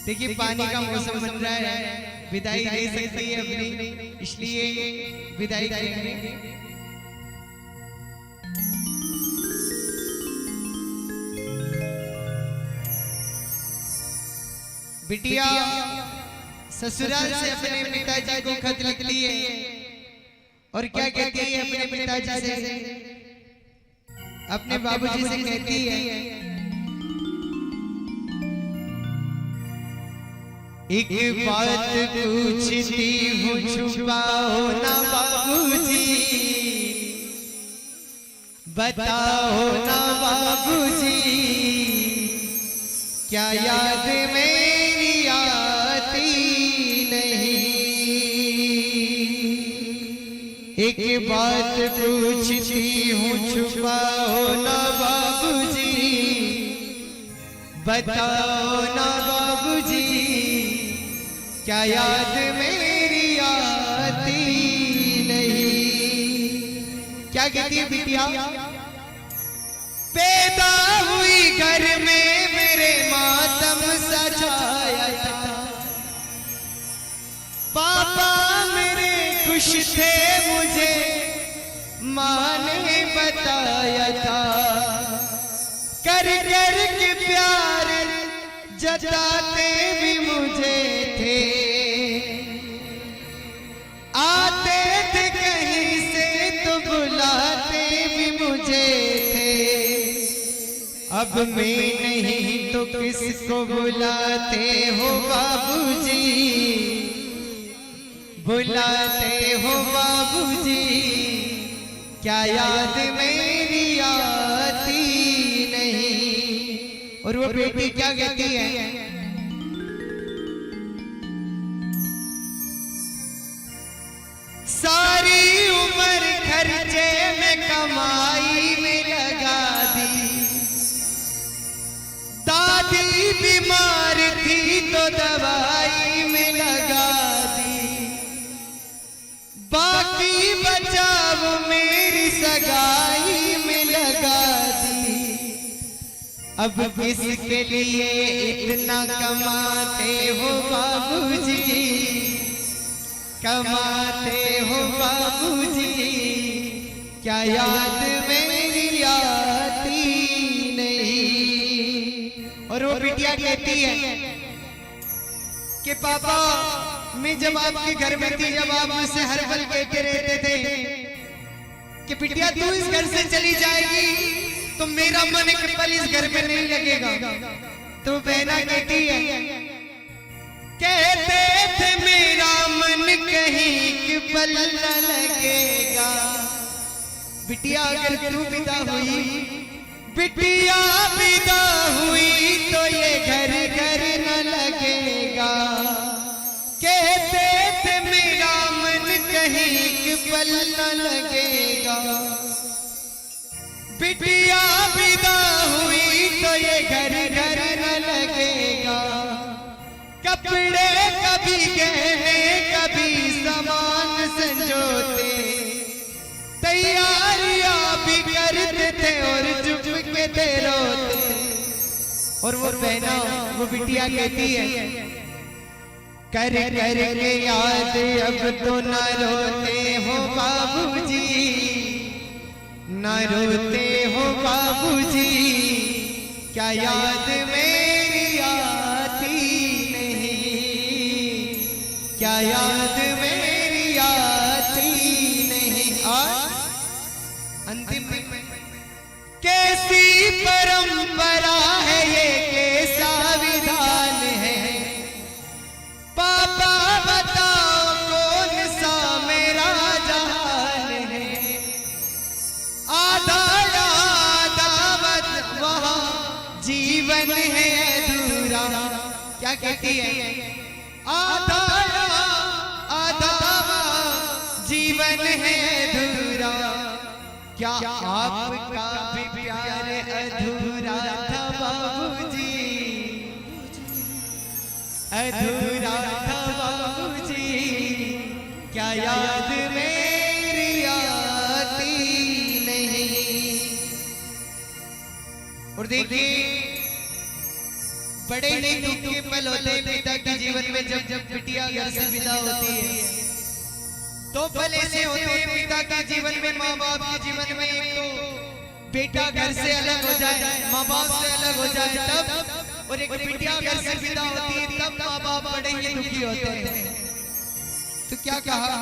देखिए पानी का मौसम बन रहा है, विदाई दे सकती है अपनी, इसलिए विदाई करेंगे। बिटिया ससुराल से अपने पिताजी को खत लिखती है और क्या कहती है अपने पिताजी से, अपने बाबूजी से कहती है, एक बात पूछती हूँ छुपाओ ना बाबूजी, बताओ ना बाबूजी, क्या याद मेरी आती नहीं। एक बात पूछती हूँ छुपाओ ना बाबूजी, बताओ ना बाबूजी, क्या याद मेरी आती नहीं। क्या कहती है बिटिया, पैदा हुई घर में मेरे मातम सजाया था, पापा मेरे खुश थे मुझे माँ ने बताया था, कर कर के प्यार जताते भी मुझे थे, आते थे कहीं से तो बुलाते भी मुझे थे, अब मैं नहीं तो किसको बुलाते हो बाबूजी, बुलाते हो बाबूजी, क्या याद मेरी आती नहीं। और वो बेटी क्या कहती है, सारी उम्र खर्चे में कमाई में लगा दी, दादी बीमार थी तो दवाई में लगा दी, बाकी बचा वो मेरी सगाई में लगा दी, अब किसके लिए इतना कमाते हो बाबूजी, कमाते हो बाबूजी, क्या याद मेरी आती नहीं। और वो बिटिया कहती है कि पापा मैं जब आपके घर में थी, जब आप मुझसे हर पल कहते रहते थे कि बिटिया तू इस घर से चली जाएगी तो मेरा मन एक पल इस घर में नहीं लगेगा, तो बहना कहती है, कहते थे मेरा मन कहीं कि पल न लगेगा, बिटिया अगर तू विदा हुई, बिटिया विदा हुई तो ये घर घर न लगेगा, कहते थे मेरा मन कहीं कि पल न लगेगा, बिटिया विदा हुई तो ये घर घर न लगेगा, कपड़े कभी गहने कभी सामान संजोते, तैयारियां भी करते थे और चुप के थे रोते। और वो बहना वो बिटिया कहती है, कर कर के याद अब तो न रोते हो बाबूजी, न रोते हो बाबूजी, क्या याद मेरी आती नहीं, क्या याद मेरी आती नहीं। और अंतिम में कैसी परंपरा है ये, कैसा विधान है, पापा बताओ कौन सा मेरा जहान है, आधा वहाँ जीवन है अधूरा। क्या कहती है, आधा जीवन है अधूरा, क्या आपका भी प्यार अधूरा था बाबूजी, अधूरा था बाबूजी, क्या याद मेरी आती नहीं। और देखिए बड़े ही दुख के पल होते हैं पिता के जीवन में जब जब बिटिया घर से विदा होती है। तो पल ऐसे होते हैं पिता के जीवन में, माँ बाप के जीवन में, एक तो बेटा घर से अलग हो जाए, माँ बाप से अलग हो जाए तब, और एक बिटिया घर से विदा होती है तब माँ बाप बड़े ही दुखी होते हैं। तो क्या कहा,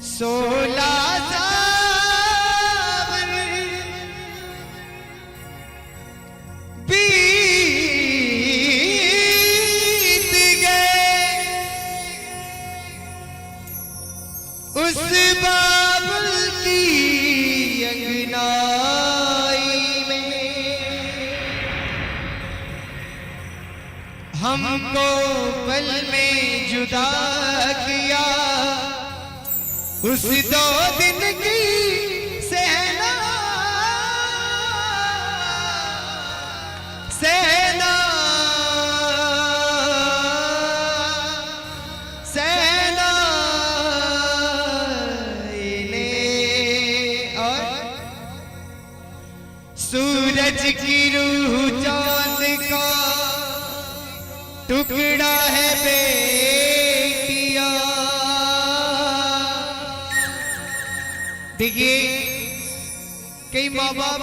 16 सावन बीत गए उस बाबुल की अंगनाई में, हमको पल में जुदा किया उस 2 दिन की सेना, सेना सेना ने, और सूरज की रूह चांद का टुकड़ा है बेटिया। देखिए कई माँ बाप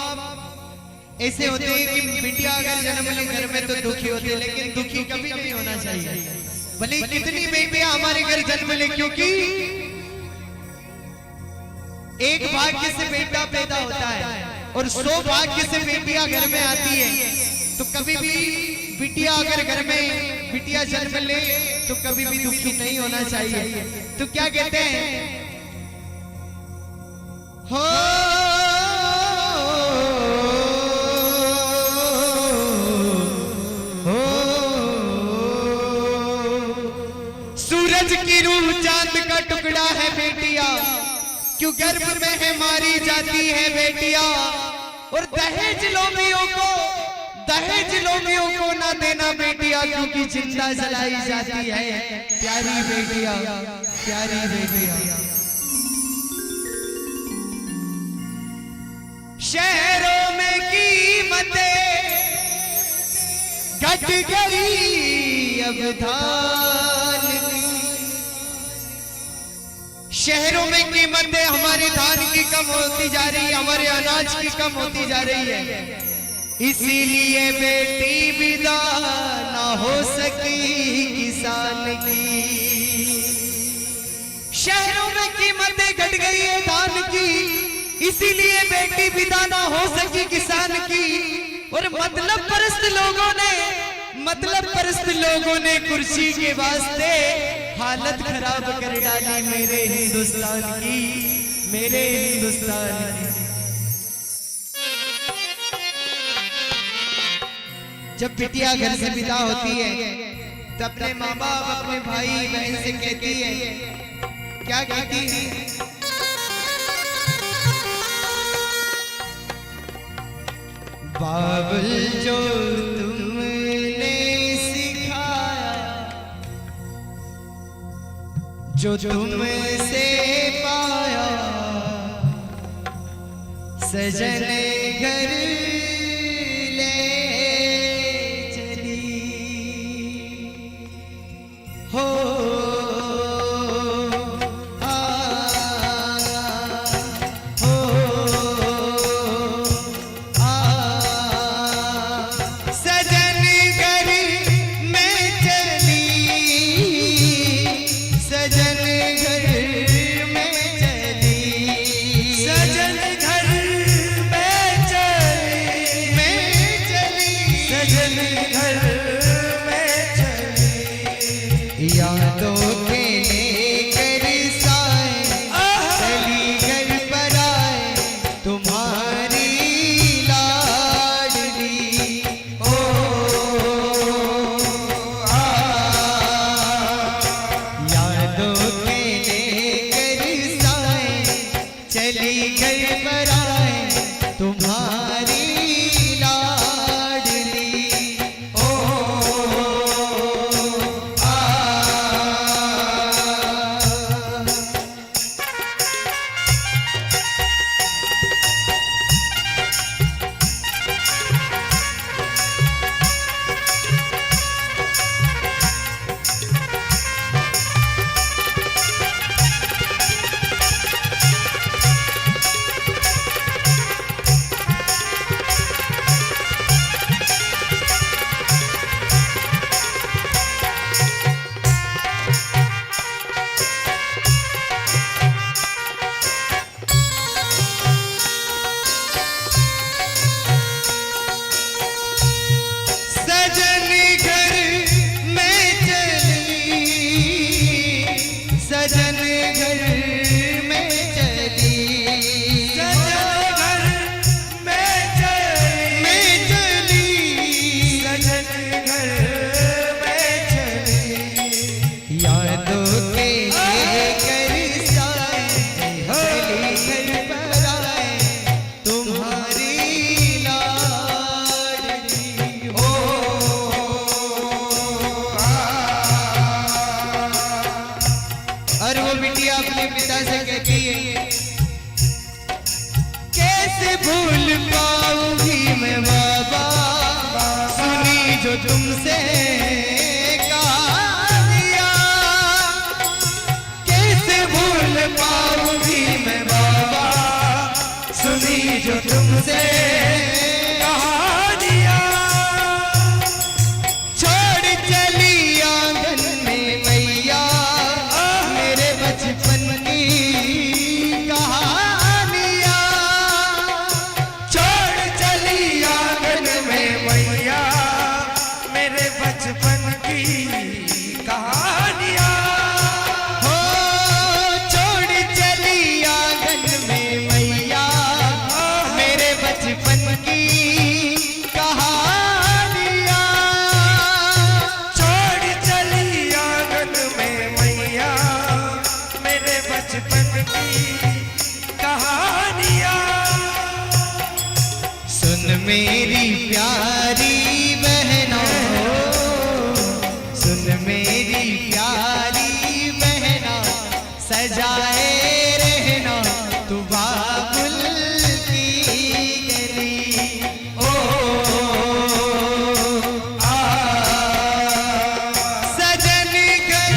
ऐसे होते हैं कि बिटिया अगर जन्म ले घर में तो दुखी होते हैं, लेकिन दुखी कभी नहीं होना चाहिए। भले कितनी बेटियां हमारे घर जन्म ले, क्योंकि एक भाग्य से बेटा पैदा होता है और 100 भाग्य से बेटियां घर में आती है। तो कभी भी बिटिया अगर घर में बिटिया जन्म ले तो कभी भी दुखी नहीं होना चाहिए। तो क्या कहते हैं, हो सूरज की रूह चांद का टुकड़ा है बेटिया, क्यों गर्भ में है मारी जाती है बेटिया। और दहेज लोभियों को ना देना बेटिया, क्योंकि जिंदा जलाई जाती है प्यारी बेटिया, प्यारी बेटिया। शहरों में कीमतें घट गई अब धान की, शहरों में कीमतें हमारे धान की कम होती जा रही है, हमारे अनाज की कम होती जा रही है। इसीलिए बेटी विदा ना हो सकी किसान की। शहरों में कीमतें घट गई है धान की, इसीलिए बेटी विदा ना हो सकी किसान की। और मतलब परस्त लोगों ने कुर्सी के वास्ते हालत खराब कर डाली मेरे हिंदुस्तान की, मेरे हिंदुस्तान की। जब बिटिया घर से विदा होती है तो अपने माँ बाप अपने भाई बहन से कहती है, क्या कहती है, बाबुल जो तुमने सिखाया, जो तुमसे पाया, सजन घर ले चली हो। यादों के लेकर साए चली घर पर आए तुम्हारी लाडली। ओ यादों के लेकर साए चली घर पर आए तुम्हारी लाडली। ओ सजन घर में चली, सजन घर में चली, सजन घर में चली, यादों के घर साए चली घर पर आए तुम्हारी लाडली हो। और वो बिटिया अपने पिता से कहती है, कैसे भूल पाऊंगी मैं बाबा सुनी जो तुमसे कहानियां, कैसे भूल पाऊंगी मैं बाबा सुनी जो तुमसे कहानियां, छोड़ चली आंगन में मैया मेरे बचपन की कहानियां, छोड़ चली आंगन में मैया मेरे बचपन की कहानियां, हो छोड़ चली आंगन में मैया मेरे बचपन की कहानियां, छोड़ चली आंगन में मैया मेरे बचपन की कहानियां, सुन मेरी प्यारी बहनों, सुन मेरी प्यारी बहना सजाए रहना तू बाबुल की गली ओ आ, सजन घर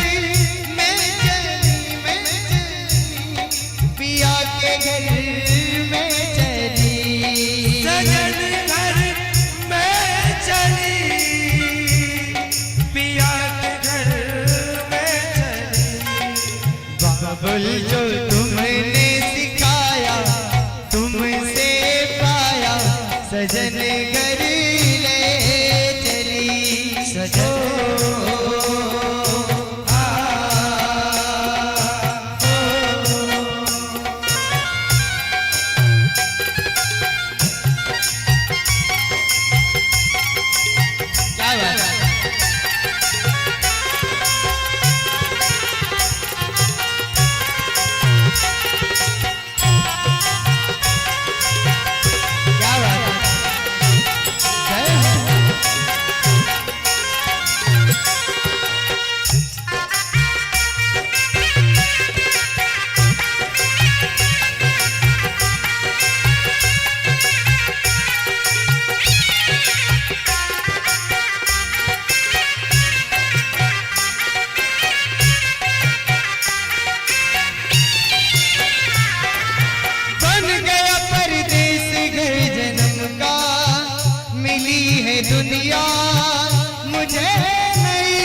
में चली पिया के घर में चली, सजन घर में चली, पिया के घर में चली, बाबुल जो तुमने सिखाया तुमसे पाया सजन घर ले चली, सजन क्या बात है? क्या बात है? जय हो। बन गया परदेस घर जन्म का मिली है दुनिया मुझे नई,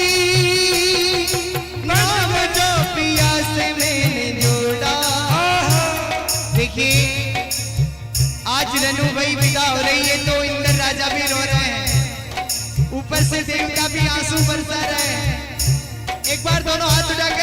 नाम जो पिया से मैंने जोड़ा। देखिए आज रनु भाई विदा हो रही है तो इंद्र राजा भी रो रहे हैं, ऊपर से देवता भी आंसू बरसा रहे हैं। एक बार दोनों हाथ उठाकर